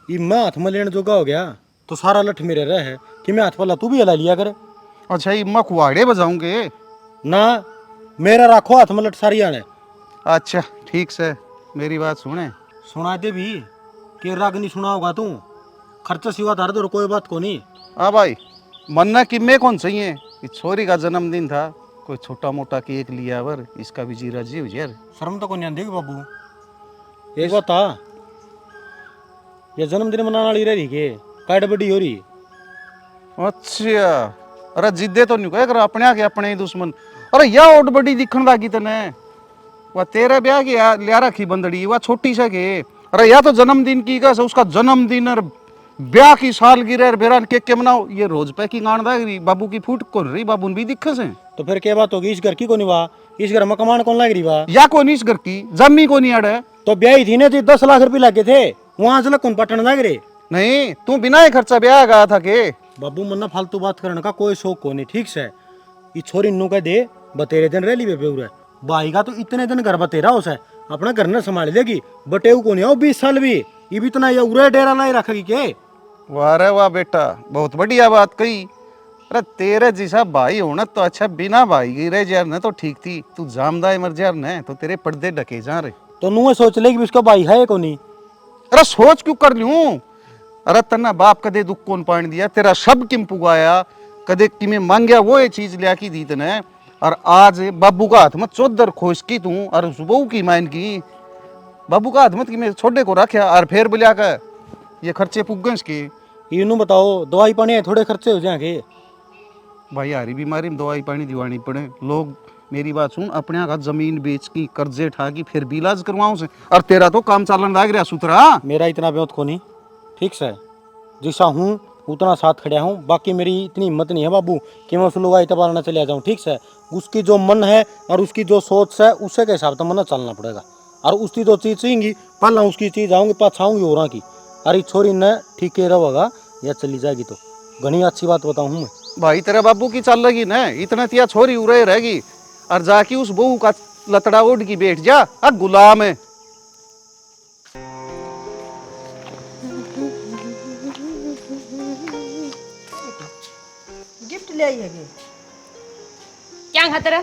C: ये मैं हाथ में लेने जोगा हो गया तो सारा लठ मेरे रह है कि मैं हाथ वाला तू भी हला लिया कर।
D: अच्छा ये मैं कुआड़े बजाऊंगे
C: ना मेरा राखो हाथ में लठ सारी आने।
D: अच्छा ठीक से मेरी बात सुने
C: सुना दे भी कि राग नहीं सुना होगा तू खर्चा सिवा धार दो कोई बात को नहीं।
D: हाँ भाई मन्ना कि मैं कौन चाहिए इस छोरी का जन्मदिन था कोई छोटा मोटा केक लिया वर इसका भी जीरा जी यार
C: शर्म तो कोई नहीं बाबू। एक बात था ये जन्मदिन मनाने वाली रही के काट बड़ी हो रही।
D: अच्छा अरे जिद्दे तो नहीं कह अपने आके अपने ही दुश्मन अरे या ओट बड़ी दिखन लगी तने वह तेरा ब्याह की लिया रखी बंदड़ी वह छोटी सा के अरे या तो जन्मदिन की का उसका जन्मदिन और ब्याह की सालगिरह बेरान केक के मनाओ ये रोज पैकिंग आन रही बाबू की फूट कौन रही बाबू भी दिक्कत से
C: तो फिर क्या बात होगी इस घर की को नहीं वाह इस घर में कमान कौन लग रही वाह
D: या को नहीं इस घर की जमी को नहीं अड़े
C: तो ब्याह थी ना तो 10 लाख रुपए लगे थे वहां से कौन पटन लग रहे
D: नहीं तू बिना ही खर्चा ब्याह गया था के
C: बाबू मन्ना फालतू बात करने का कोई शौक को नहीं ठीक से ये छोरी नु कह दे बतेरे दिन रह ली बेबे भाई का तो इतने दिन घर बतेरा उसे अपना घर न संभाल लेगी बटेऊ को नहीं आओ 20 साल भी ये भी इतना ये उरे डेरा नहीं रखेगी के।
D: वाह रे वाह बेटा बहुत बढ़िया बात कही अरे तेरे जैसा भाई होना तो अच्छा बिना भाई की रह यार न तो ठीक थी तू जामदाय मर यार न तो तेरे पर्दे ढके जा रहे
C: तो नुए सोच ले कि उसका भाई है को नहीं।
D: अरे सोच क्यों कर लूं अरे तना बाप कदे दुख कौन पानी दिया तेरा सब किम पुगाया कदे किमें मांगया वो ये चीज लिया की दी तने और आज बाबू का हाथ में चौधर खोज की तू और उस बहू की मान की बाबू का हाथ में कि छोटे को रखा और फिर बुला कर ये खर्चे पुग गए इसके
C: इनू बताओ दवाई पानी है थोड़े खर्चे हो जाएंगे
D: भाई यारी बीमारी में दवाई पानी दिवानी पड़े लोग मेरी बात सुन अपने यहाँ का जमीन बेच की कर्जे ठा की फिर भी इलाज करवाऊं से और तेरा तो काम चालन लग रहा सुतरा
C: मेरा इतना ब्योत को नहीं ठीक से जैसा हूँ उतना साथ खड़ा हूँ बाकी मेरी इतनी हिम्मत नहीं है बाबू कि मैं उस लोग इतबार न चले जाऊँ ठीक से उसकी जो मन है और उसकी जो सोच है उसे के हिसाब से मन चलना पड़ेगा और उसकी जो चीज़ चाहिए पहला उसकी चीज़ आऊँगी पाछाऊँगी और की अरे छोरी न ठीक रहेगा या चली जाएगी तो घनी अच्छी बात बताऊँ मैं
D: भाई तेरा बाबू की चल लगी न इतना तिया छोरी उड़े रहेगी और जाके उस बहू का लतड़ा उड़ की बैठ जा अब गुलाम है।
A: गिफ्ट ले आई है
B: क्या खातर है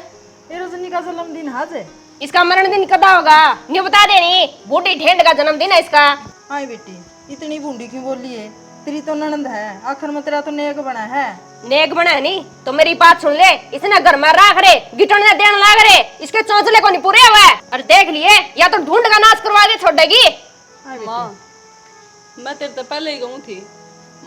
A: ये रजनी का जन्मदिन आज है
B: इसका मरण दिन कदा होगा न्यू बता देनी। बूढ़ी ढेंड का जन्मदिन है इसका।
A: आई बेटी इतनी बूढ़ी क्यों बोली है? तेरी तो ननंद है, आखिर में तेरा तो नेक बना है।
B: नेक बना है नहीं तो मेरी बात सुन ले। इसने घर में राख रे गिटन ने देने लाग रे, इसके चौंचले को नहीं पूरे हुआ है। और देख लिए या तो ढूंढ का नाश करवा के छोड़ेगी।
A: आई
E: माँ
A: बेटी
E: मैं तेरे तो पहले ही कहूँ थी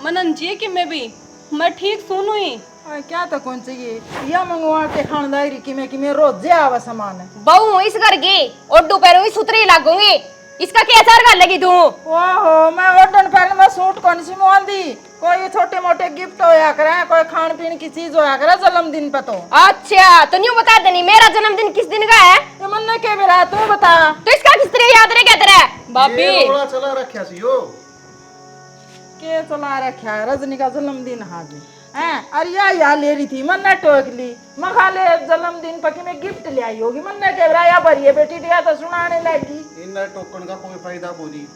E: मनन जी कि मैं ठीक सुनू ही।
A: आई क्या तो कौन चाहिए या मंगवा के खानदारी की मैं रोज आवा सामान है।
B: बहू हूँ इस घर की ओडू पैरों की सुतरी लागूंगी। इसका क्या असर कर लगी तू?
A: ओहो मैं ओडन पहन में सूट कौन सी मुआंदी, कोई छोटे मोटे गिफ्ट होया करे, कोई खान पीन की चीज होया करे जन्मदिन पे तो।
B: अच्छा तो न्यू बता देनी मेरा जन्मदिन किस दिन का है?
A: ये मन ने के बेरा तू बता।
B: तो इसका किस तरह याद रहे क्या तेरा?
E: भाभी
D: ये रोड़ा चला रखा सी यो।
A: के चला रखा है रजनी का जन्मदिन हाजी हैं। अरे या ले रही थी मन ने टोक ली मखा ले जन्मदिन पर कि मैं गिफ्ट ले आई होगी। मन ने के बेरा या भरिए बेटी दिया तो सुनाने लगी।
D: इन टोकन का कोई फायदा बोली।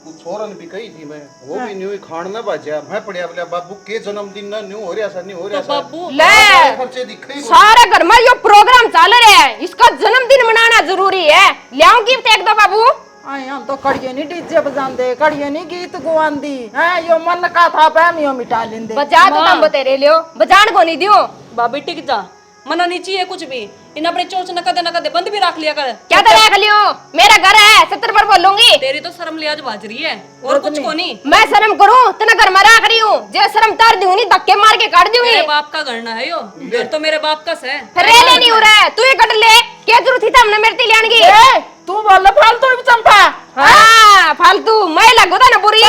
D: वो छोरन भी कही थी मैं वो भी न्यू खान न बाजा मैं पड़िया बोलिया बाबू के जन्मदिन ना न्यू हो रहा सा नहीं हो रहा सा।
E: बाबू
B: ले
D: खर्चे दिखे ही
B: सारे घर में यो प्रोग्राम चल रहे हैं, इसका जन्मदिन मनाना जरूरी है। लाऊं गिफ्ट एक दो बाबू।
A: आई हम तो कड़िए नहीं डीजे बजांदे, कड़िए नहीं गीत गुआंदी हैं। यो मन का था पैमियो मिटा लेंदे।
B: बजा तो तुम बतेरे लियो बजान को नहीं दियो।
E: भाभी टिक जा मना नहीं चाहिए कुछ भी। इन अपने चोच न कदे बंद भी रख लिया कर।
B: क्या तो रख लियो मेरा घर है 70 पर बोलूंगी।
E: तेरी तो शर्म लिहाज बाज रही है और कुछ को नहीं।
B: मैं शर्म करूं तो घर में रख रही हूँ। जे शर्म तार दूंगी नहीं धक्के मार के काट दूंगी।
E: मेरे बाप का घर ना है यो घर तो मेरे बाप का है।
B: फिर रे ले नहीं हो रहा है तू ये कट ले। क्या जरूरत थी हमने मेरे ती लेने की?
A: ए तू बोल फालतू भी चंपा।
B: हां फालतू मैं लगो था ना बुरी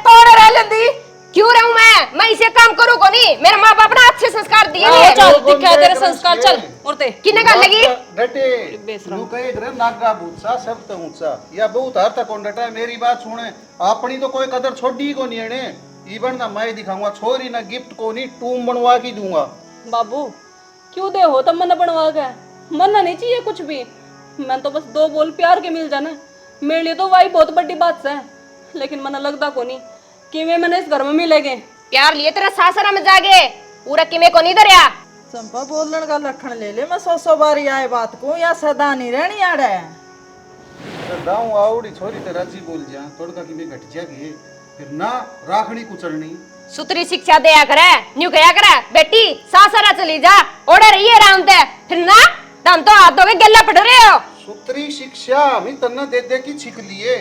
A: तोड़े रह लेंदी।
B: क्यों रहूं मैं इसे काम करूं को नहीं। मेरे माँ बाप ने अच्छे संस्कार दिए
E: चल
B: हैं।
E: चल दिखा तेरे संस्कार चल उड़ते।
B: किन्ने कर लगी
D: डटे न्यू कहे करे नागा बूचा सब तो ऊंचा या बहुत हर तक कौन डटा है। मेरी बात सुने अपनी तो कोई कदर छोड़ी को नहीं है। इवन ना मैं दिखाऊंगा छोरी ना गिफ्ट को नहीं टूम बनवा के दूंगा।
E: बाबू क्यों दे हो तब मन बनवा के मन नहीं चाहिए कुछ भी। मैं तो बस दो बोल प्यार के मिल जाना मेरे लिए तो वही बहुत बड़ी बात है। लेकिन मन लगता को नहीं कि वे मैंने इस घर में मिलेंगे।
B: प्यार लिए तेरा सासरा में जागे पूरा किमे को नहीं धरिया।
A: चंपा बोलने का लक्षण ले ले। मैं 100 बारी आए बात को या सदा नहीं रहनी आड़े।
D: दाऊ आवड़ी छोरी ते राजी बोल जा तोड़का की मैं घट जागी फिर ना राखड़ी कुचलनी।
B: सुतरी शिक्षा दिया करे न्यू कया करे बेटी सासरा चली जा ओड़े रहिए आराम से। फिर ना तुम तो हाथों के गल्ला पड़ रहे हो।
D: सूत्री शिक्षा मैं तन्ना दे दे की छिक लिए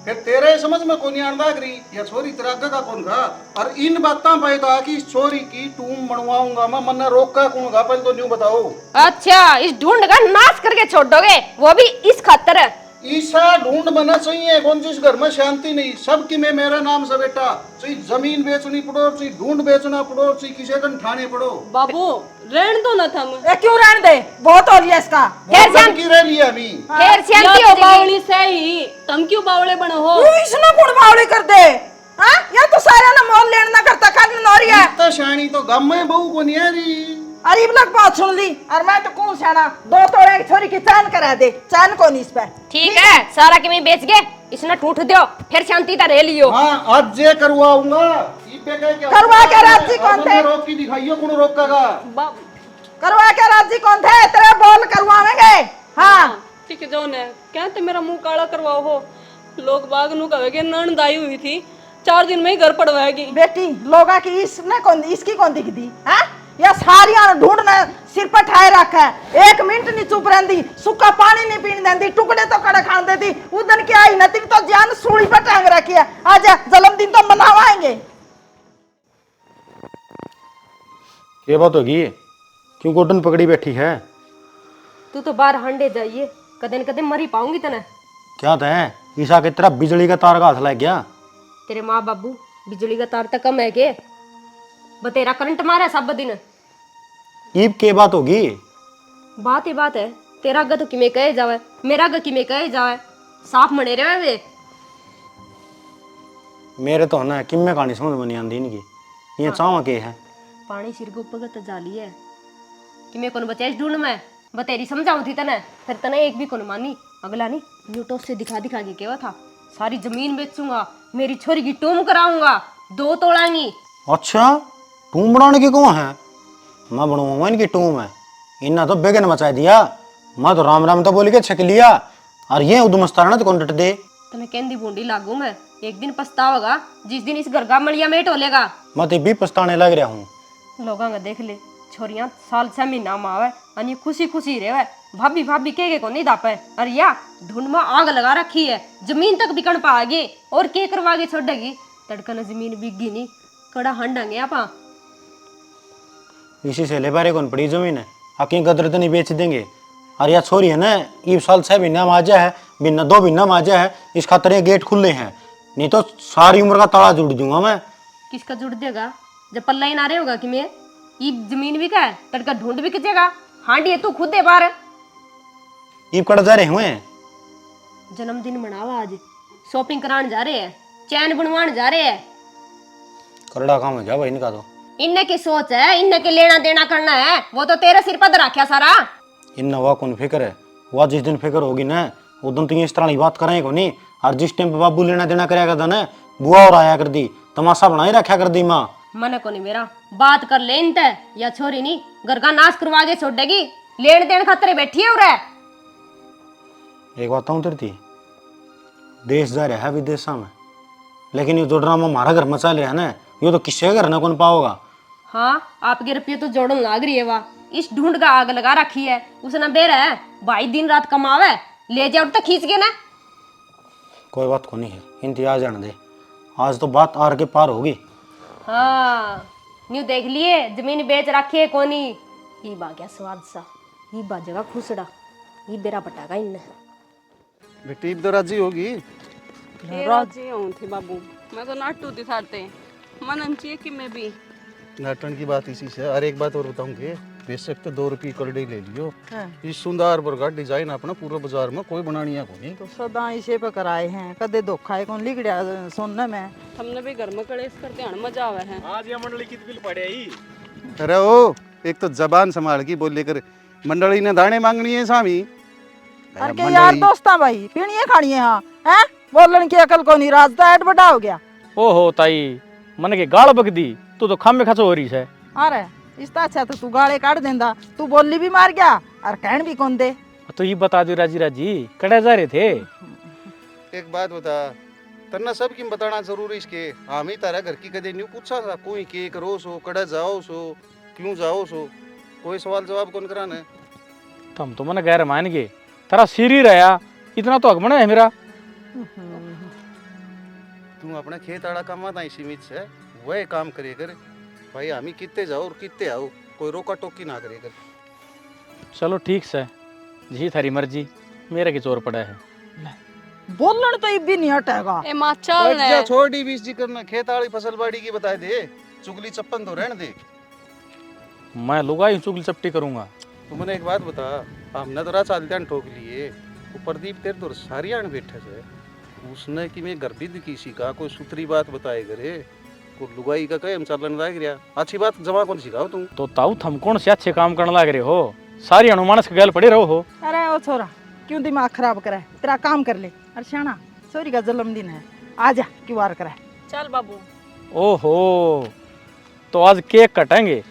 D: फिर तेरे समझ में कौन आंदा करी या छोरी तेरा अग्गा का कौन गा। और इन बातों पे तो आकी इस छोरी की टूम बनवाऊंगा मैं मन्ना रोक का कौन गा पहले तो न्यू बताओ।
B: अच्छा इस ढूंढ का नाश करके छोड़ दोगे वो भी इस खातर?
D: ईसा ढूंढ बना चाहिए कौन जिस घर में शांति नहीं सबकी में मेरा नाम से बेटा चाहिए जमीन बेचनी पड़ो चाहिए ढूंढ बेचना पड़ो चाहिए किसी कन ठाने पड़ो।
E: बाबू रहन दो ना थम।
A: ए क्यों रहने दे बहुत हो लिया इसका।
B: फिर
D: बन की रह लिया अभी
B: फिर शांति
E: या
B: हो
E: तो
B: जाएगी।
E: बावली से ही तुम क्यों बावले बनो हो?
A: तू इसने कौन बावड़ी कर दे हां या तो सारा ना मोल लेना ना करता खाली नौरिया।
D: इतना शानी तो गम में बहू को नहीं आ रही।
A: अरे इबलक बात सुन ली और मैं तो कौन साना 2 तोड़े की छोरी की चैन करा दे। चैन को नहीं इस पे
B: ठीक है सारा किमी बेच गए इसने टूट दियो फिर शांति ता रह लियो।
D: हाँ आज जे करवाऊंगा ई पे कह क्या
A: करवा के राजी कौन थे?
D: रोक की दिखाइयो कौन रोकेगा।
A: करवा के राजी कौन थे? तेरे बोल करवावेंगे। हां
E: ठीक है जौन है कहते मेरा मुंह काला करवाओ हो। लोग बाग नु कहेगे नन दाई हुई थी 4 दिन में ही घर पड़वाएगी।
A: बेटी लोगा की इसने कौन इसकी कौन दिखदी हां या सारियां ढूंढना सिर पर ठाए रखा है। 1 मिनट नहीं चुप रहंदी सूखा पानी नहीं पीने देंदी टुकड़े तो कड़े खान देती। उस दिन की आई नती तो जान सूली पर टांग रखी है। आज जन्मदिन तो मनावाएंगे।
C: ये बात होगी क्यों गोडन पकड़ी बैठी है?
B: तू तो बाहर हंडे जाइए कदे न कदे मरी पाऊंगी तने।
C: क्या था ईसा की तरह बिजली का तार का हाथ लग गया।
B: तेरे माँ बाबू बिजली का तार तक कम है के बतेरा करंट मारा सब दिन।
C: ईब के बात होगी?
B: बात ही बात है तेरा अग्गा तो किमे कहे जावे मेरा अग्गा किमे कहे जावे साफ मने रहे वे।
C: मेरे तो ना किम में कहानी समझ में नहीं आती इनकी ये चावा के है।
B: पानी सिर के ऊपर तो जाली है किमे कौन बचा इस ढूंढ में बतेरी समझाऊं थी तने फिर तने एक भी कौन मानी। अगला नहीं यूट्यूब से दिखा दिखा के केवा था सारी जमीन बेचूंगा मेरी छोरी की टूम कराऊंगा 2 तोड़ांगी।
C: अच्छा टूम बनाने की कौन है? मैं बनवाऊंगा इनकी टूम है। इन्ना तो बेगन मचा दिया मैं तो राम राम तो बोल के छक लिया और ये उदमस्तारा ना तो कौन डट दे।
B: तुम्हें कहती बूंदी लागू मैं, एक दिन पछताओगा जिस दिन इस घर का मलिया में टोलेगा।
C: मैं तो भी पछताने लग रहा हूँ।
B: लोगों का देख ले, छोरियां साल 6 महीना में आवे अनि खुशी खुशी रहे भाभी भाभी के को नहीं दापे। अरे या ढूंढ में आग लगा रखी है, जमीन तक बिकन पाएगी और के करवागे छोड़ेगी। तड़कन जमीन बिकगी नहीं, कड़ा हंडेंगे आपा।
C: इसी से ले बारे कौन पड़ी जमीन है, आकी गदर तो नहीं बेच देंगे। और यह छोरी है ना, ये साल 6 महीना में आजा है, बिना 2 महीना में आजा है, इस खातर ये गेट खुले हैं, नहीं तो सारी उम्र का ताला जुड़ दूंगा मैं।
B: किसका जुड़ देगा जब पल्ला ही ना रहे होगा कि मैं ये जमीन भी का है, तड़का ढूंढ भी किचेगा। हांडी है तू खुद दे बार।
C: ईब कड़ जा रहे हुए हैं,
B: जन्मदिन मनावा आज, शॉपिंग कराने जा रहे हैं, चैन बनवाने जा रहे हैं।
C: करड़ा काम हो जा भाई इनका तो।
B: इनने की सोच है, इनने के लेना देना करना है, वो तो तेरे सिर पर रखा सारा।
C: इन वह कौन फिक्र है, वह जिस दिन फिक्र होगी ना वो दिन तो इस तरह की बात करेंगे को नहीं। और जिस टाइम पे बाबू लेना देना करेगा था ना, बुआ और आया कर दी, तमाशा बना ही रखा कर दी माँ।
B: मन को नहीं मेरा बात कर ले इनते, या छोरी नहीं घर का नाश करवा के छोड़ेगी, लेन देन खातर बैठी है। और
C: एक बात तेरी थी, देश जा रहा है विदेशा में, लेकिन ये जो ड्रामा हमारा घर में चल रहा है ना, ये तो किसी घर ना कौन पाओगा।
B: हाँ आपके रुपये तो जोड़न लाग रही है, वाह इस ढूंढ का आग लगा रखी है। उसने बेर है भाई दिन रात कमावे, ले जाओ तो खींच के ना।
C: कोई बात को नहीं है, इंतजार जाने दे, आज तो बात आर के पार होगी।
B: हाँ न्यू देख लिए जमीन बेच रखी है कोनी, ये बाग्या स्वाद सा, ये बाजेगा खुसड़ा, ये बेरा पटागा इनने।
D: बेटी इब तो राजी होगी।
E: राजी हूँ थी बाबू, मैं तो नाटू थी सारते मनन चाहिए कि मैं भी।
D: नाटन की बात इसी से। और एक बात और बताऊंगे, बेशक तो 2 रुपये कड़े ले लियो, इस सुंदर बरगा डिजाइन अपना पूरा बाजार में कोई बनानिया को नहीं।
A: तो सदा इसे पे कराए हैं, कदे धोखा है कौन लिगड़िया सुनने में।
E: हमने भी घर में कड़े करते हैं, मजा आवे है।
G: आज ये मंडली कित बिल पड़े ही।
D: अरे ओ एक तो जबान संभाल की बोल लेकर, मंडली ने दाने मांगनी है स्वामी।
A: अरे के यार दोस्ता भाई पीणिए खानी है। हाँ हैं बोलन की अकल को नहीं, रास्ता एड बड़ा हो गया।
F: ओहो ताई मन के गाल बक दी, तू तो खामे खाचो हो रही है।
A: अरे इसता अच्छा तो तू गाले काट देंदा, तू बोली भी मार गया और कहन भी कौन दे।
F: तो ये बता दो राजी राजी कड़े जा रहे थे।
D: एक बात बता, तन्ना सब की बताना जरूरी इसके। हम ही तारा घर की कदे न्यू पूछा था, कोई के करो सो, कड़ा जाओ सो, क्यों जाओ सो, कोई सवाल जवाब कौन कराना है।
F: तुम तो मन गैर मान गए, तेरा सिर ही रहा, इतना तो अगमन है मेरा।
D: तू अपना खेत आड़ा कमाता है सीमित से, वह काम करे कर भाई। हम ही कितने जाओ और कितने आओ, कोई रोका टोकी ना करे कर।
F: चलो ठीक से, जी थारी मर्जी, मेरा की चोर पड़ा है।
A: बोलन तो भी नहीं हटेगा।
E: ए माँ चल
D: जा छोड़ी बीस जी करना, खेत आड़ी फसल बाड़ी की बता दे, चुगली चप्पन तो रहने दे।
F: मैं लुगाई चुगली चपटी करूंगा।
D: तू मैंने एक बात बता, हमने तो रात चालते ठोक लिए, प्रदीप तेरे तो सारी आन बैठे थे, उसने कि मैं गर्भित किसी का कोई सूत्री बात बताए करे, को लुगाई का कहे हम चलन लाग रहा। अच्छी बात जमा कौन सिखाओ तुम।
F: तो ताऊ थम कौन से अच्छे काम करने लग रहे हो, सारी अनुमानस के गल पड़े रहो हो।
A: अरे ओ छोरा क्यों दिमाग खराब करे, तेरा काम कर ले। अरे शाना सोरी का जन्मदिन है, आजा क्यों वार करे।
E: चल बाबू।
F: ओहो तो आज केक कटेंगे,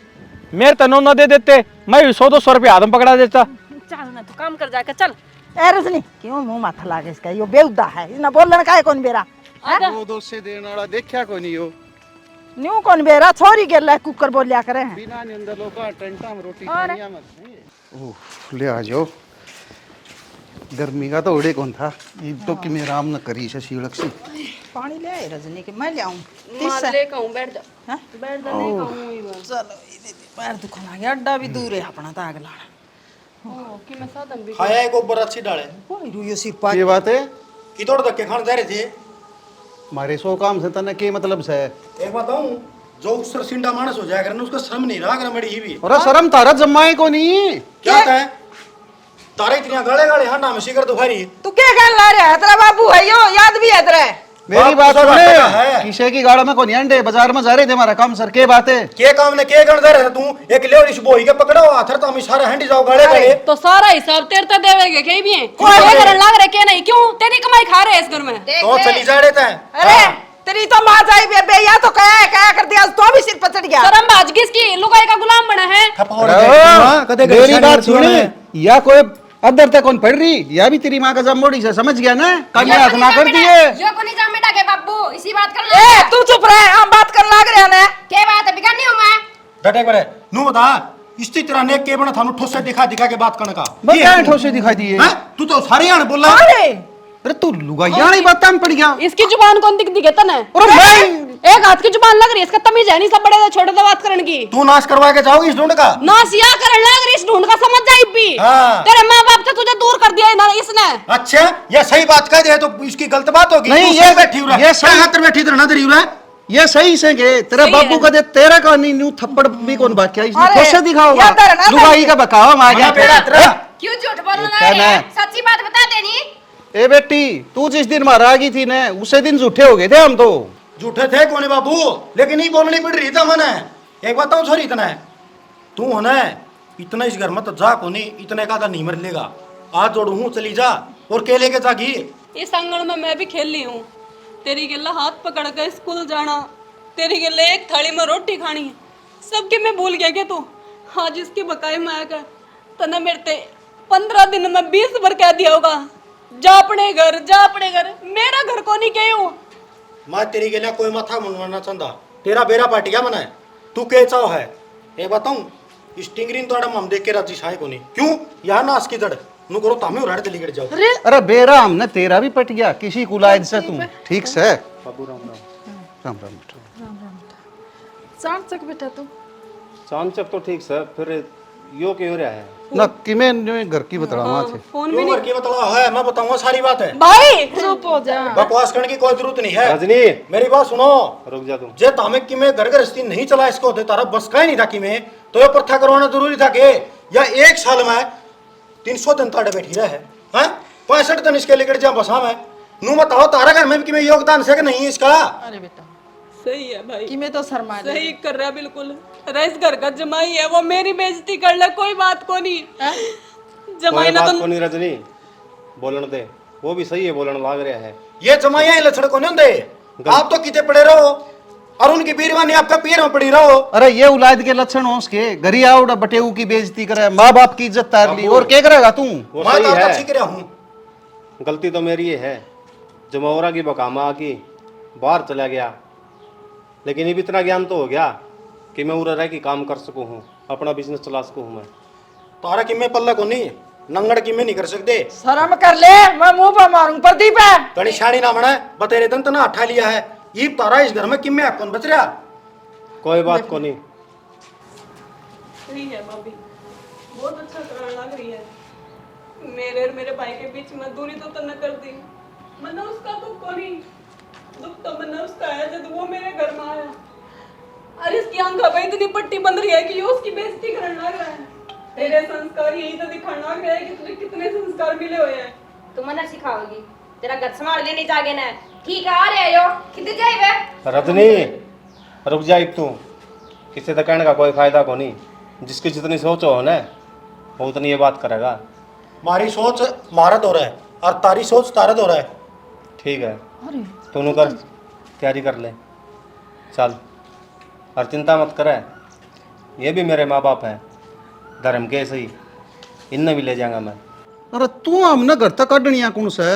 F: मेरे तनो न दे देते, मैं 100-200 रुपये आदम पकड़ा देता।
E: चल ना तू काम कर जाकर चल।
A: ए रजनी क्यों मुंह माथा लागे इसका, यो बेउदा है, इना बोलन का है कौन बेरा।
D: वो दोस्त से देने वाला देखा कोई नहीं हो,
A: न्यू कौन बेरा छोरी गेला कुकर बोलिया करे हैं।
D: बिना ने अंदर लोका टेंटा में रोटी खानिया मत। ओह ले आ जाओ, गर्मी का तो उड़े कौन था, ये तो कि मैं आराम न करी से सीड़क से।
A: पानी ले आए रजनी के मैं ले आऊं।
E: मार ले कहूं बैठ जा।
A: हां
E: बैठ जा नहीं कहूं ही बस।
A: चलो ये दे पैर दुखन आ गया, अड्डा भी दूर है अपना ताग लाना।
E: ओ कि मैं सादम भी
C: खाया एक ऊपर अच्छी डाले
A: कोई रुयो सिर पा
D: ये बात है
C: कि तोड़ धक्के खाने जा रहे थे।
D: मारे सो काम से तने के मतलब से।
C: एक बताऊं, जो उसर सिंडा मानस हो जाया करे ना, उसका श्रम नहीं रहा कर मड़ी ही भी।
D: और शर्म तारा जमाए को नहीं
C: क्या है तारे इतनी गाले गाले हां नाम शिकर दुखारी।
A: तू क्या कहने ला रहा है, तेरा बाबू है यो, याद भी है तेरे।
D: मेरी
C: बाप
D: बात
C: तो
D: सुने,
C: बात है।
D: किसे की गाड़ा में को नहीं अंडे, बाजार में जा रहे थे, हमारा काम सर के बात है।
C: के काम ने के गण जा रहे तू, एक लेवर इस बोई के पकड़ो आथर तो हम सारे हंडी जाओ गाले गाले।
E: तो सारा हिसाब तेरे ते देवेगे के भी है। कोई करन लाग रहे के नहीं, क्यों तेरी कमाई खा रहे इस घर में।
C: तो चली जा रहे थे।
A: अरे तेरी तो मां जाई बेबे, या तो क्या कर दिया, तो भी सिर पचड़ गया।
E: शर्म बाज किसकी, लुगाई का गुलाम बना है।
C: थप्पड़
D: मेरी बात सुने, या कोई अदर तक कौन पढ़ रही, यह भी तेरी माँ का जमोड़ी से समझ गया ना, कल हाथ ना कर दिए।
B: यो को नहीं जाम बेटा के बाबू इसी बात कर
A: ए तू चुप रहे, हम बात कर लाग रहे हैं।
B: के बात है बिगाड़नी हूं मैं।
C: डटे करे नू बता इसी तरह ने के बना थानू ठोसे दिखा दिखा के बात करने का
D: बस क्या ठोसे दिखाई दिए।
C: हैं? तू तो सारे यान बोला
D: अरे तू लुगाइया नहीं बात में पड़ गया।
E: इसकी जुबान कौन दिख दिखे तने?
D: अरे भाई
E: एक हाथ की जुबान लग रही है, इसका तमीज है नहीं सब बड़े छोटे से बात करने की।
C: तू नाश करवा के जाओगी इस ढूंढ का
E: नासिया करने लग रही इस ढूंढ का समझ जाई भी।
C: हाँ।
E: तेरे माँ बाप से तुझे दूर कर दिया ना इसने।
C: अच्छा ये सही बात कह दे तो इसकी गलत बात होगी
D: नहीं,
C: तू
D: ये
C: सही बैठी हुआ
D: ये सही-
C: हाथ बैठी इधर ना दरी
D: ये सही से गे तेरा बाबू का दे तेरा का नहीं न्यू थप्पड़ भी कौन बाकी है, इसने
A: अरे,
D: कैसे दिखाओगा
A: या तर ना
D: लुगाई का बकावा मार गया
B: क्यों झूठ बोलना
D: ये क्या
B: है?
D: ना?
B: सच्ची बात बता देनी।
D: ए बेटी तू जिस दिन मारा गई थी ना उसे दिन झूठे हो गए थे हम तो।
C: झूठे थे कोने बाबू लेकिन नहीं बोलनी पड़ रही था मैंने एक बताऊं छोरी इतना है तू होना है इतना इस घर में तो जा कोनी इतने का तो नहीं मर लेगा आज जोड़ू हूँ चली जा और के लेके जागी
E: इस आंगन में मैं भी खेल ली हूँ। तेरी गिल्ला हाथ पकड़ कर स्कूल जाना, तेरी गिल्ला एक थाली में रोटी खानी, सबके मैं भूल गया क्या तू? आज इसके बकाए में आकर तने मेरे ते 15 दिन में 20 बार कह दिया होगा जा अपने घर, जा अपने घर। मेरा घर को नहीं गई हूँ।
C: मैं तेरी के लिए कोई माथा मुंडवाना चाहता तेरा बेरा पार्टी क्या मना है तू के चाहो है ये बताऊं स्टिंगरिन तो हम देख के राजी शाही को नहीं क्यों यहाँ नाश की जड़ नु करो तामे उड़ाड़ चली गिर जाओ
D: अरे बेरा हमने तेरा भी पट गया किसी कुलायद से तू ठीक से।
G: बाबू राम राम।
D: राम राम बेटा।
A: चांचक बेटा तू
G: चांचक तो ठीक सर फिर यो क्यों रहा है
D: ना किमे घर की बतला वहां थे
E: फोन भी
C: क्यों
E: नहीं।
C: करके बतला है मैं बताऊंगा सारी बात है
E: भाई
A: चुप हो जा।
C: बकवास करने की कोई जरूरत नहीं है
G: रजनी
C: मेरी बात सुनो
G: रुक जा तुम।
C: जे तामे कि मैं घर गृहस्थी नहीं चला इसको होते तारा बस का ही नहीं था कि मैं तो ये प्रथा करवाना जरूरी था कि या एक साल में 300 दिन ताड़े बैठी रहे हैं 65 दिन इसके लेकर जा बसा में नू बताओ तारा घर में कि मैं योगदान से कि नहीं इसका
A: अरे बेटा
E: सही है भाई,
A: कि मैं तो शर्मा गई।
E: सही कर रहा है बिल्कुल। रईस घर का जमाई है वो मेरी बेइज्जती कर ले, कोई बात को नहीं। जमाई
G: कोई
E: ना
G: बात
E: तो
G: को नहीं रजनी बोलन दे वो भी सही है बोलन लाग रहा है।
C: ये जमाइया ही लक्षण को नहीं होते आप तो किते पड़े रहो और उनकी बीरवानी आपका पीर में पड़ी रहो
D: अरे ये औलाद के लक्षण हो उसके घरी आओ बटेऊ की बेइज्जती करे माँ बाप की इज्जत तार ली और क्या करेगा तू।
G: वो
C: मैं
G: सही
C: तो आपका
G: है
C: सीख रहा हूँ
G: गलती तो मेरी ही है जमौरा की बकामा की बाहर चला गया लेकिन अब इतना ज्ञान तो हो गया कि मैं उरा रह के काम कर सकूँ हूँ अपना बिजनेस चला सकूँ हूँ मैं।
C: तारा कि मैं पल्ला को नहीं नंगड़ की मैं नहीं कर सकते
A: शर्म कर ले, मैं मुंह पर मारूं प्रदीप है।
C: गणी शानी ना बना बतेरे दंत ना हटा लिया है ये तारा इस घर में किम में कौन बच रहा
G: कोई बात को नहीं।
E: सही है भाभी, बहुत अच्छा करने लग रही है। मेरे और मेरे भाई के बीच में दूरी तो न कर दी। मना उसका दुख को नहीं, दुख तो मना उसका है जब वो मेरे घर में आया। अरे इसकी आंखों पे इतनी पट्टी बंद रही है कि ये उसकी बेइज्जती करने लग रहा है। तेरे संस्कार यही तो दिखाने लग रहा है कि तुझे कितने संस्कार मिले हुए हैं।
B: तू मना सिखाओगी, तेरा घर संभाल लेने जागे ना। ठीक है आ रहे हो किधर जाए वे?
G: रजनी रुक जा तू किसी तो कहने का कोई फायदा को नहीं जिसकी जितनी सोच हो ना वो उतनी ये बात करेगा।
C: मारी सोच मारत हो रहा है और तारी सोच तारत हो रहा है
G: ठीक है तू कर तैयारी कर ले चल और चिंता मत करे ये भी मेरे माँ बाप हैं धर्म के सही इन्हें भी ले जाऊंगा मैं।
D: अरे तू हमने घर तक काटनिया कौन से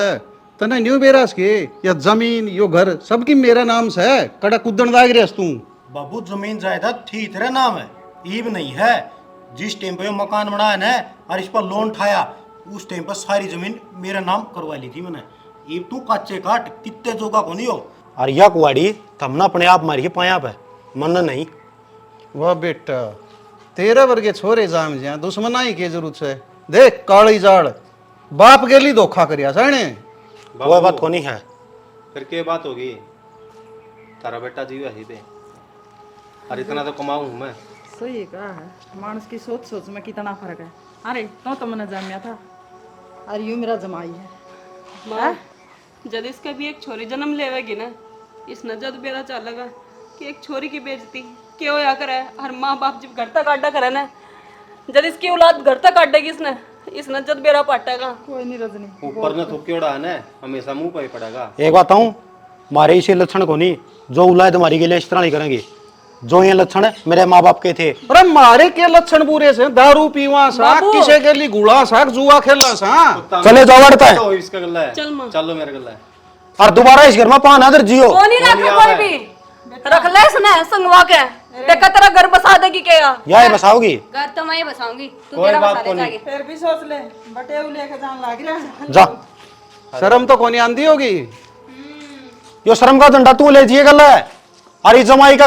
D: तने न्यू बेरास के या जमीन यो घर सबकी मेरा नाम से है कड़ा कुदन दाग रहे तू।
C: बाबू जमीन जायदाद थी तेरा नाम है ईब नहीं है जिस टाइम पे ये मकान बना है ना और इस पर लोन उठाया उस टाइम पर सारी जमीन मेरा नाम करवा ली थी मैंने ईब तू कच्चे काट कितने जोगा को नहीं हो और या कुआड़ी थमना अपने आप मारिए पाया पे मन नहीं।
D: वाह बेटा तेरे वर्गे छोरे जाम ज्या दुश्मना ही के जरूरत है देख काली जाड़ बाप के लिए धोखा करिया साने
C: वो बात को नहीं है
G: फिर क्या बात होगी तारा बेटा जीव है ही पे और इतना तो कमाऊं हूं मैं।
A: सही कहा है मानस की सोच सोच में कितना फर्क है। अरे तो मैंने जामिया था अरे यूं मेरा जमाई है।
E: माँ जब इसका भी एक छोरी जन्म लेवेगी ना इस नजर बेरा चलेगा कि एक छोरी की बेइज्जती क्यों या करे। हर माँ बाप जब घर तक आड्डा करे ना जब इसकी औलाद घर तक आड्डेगी इसने इस नजर बेरा पाटेगा।
A: कोई नहीं रजनी
G: ऊपर ने थूक के उड़ा है ना हमेशा मुंह पे ही पड़ेगा।
C: एक बात हूँ मारे इसे लक्षण को नहीं जो औलाद हमारी के लिए इस तरह नहीं करेंगे जो ये लक्षण है मेरे माँ बाप के थे।
D: अरे मारे के लक्षण बुरे से, दारू पीवा सा, किसे के लिए गुड़ा सा, जुआ खेलना सा।
C: चले जाओ बढ़ता है
G: तो इसका गल्ला है, चलो मेरा गल्ला है।
C: और दोबारा इस घर में पान अदर जियो।
E: नहीं रखे कोई भी, रख ले इसने संगवा के, देखा तेरा घर बसा देगी क्या?
C: या बसाओगी?
B: घर तो मैं ही बसाऊंगी, तू
G: कोई
B: तेरा
G: बात
B: बसा
G: को
B: ले
G: नहीं।
B: जाके।
A: फिर भी सोच ले, बटे लेके जान लाग रहा है।
C: जा,
D: शर्म तो कोनी आंदी होगी।
C: यो शर्म का झंडा तू ले जिए गल्ला है। और इस जमाई का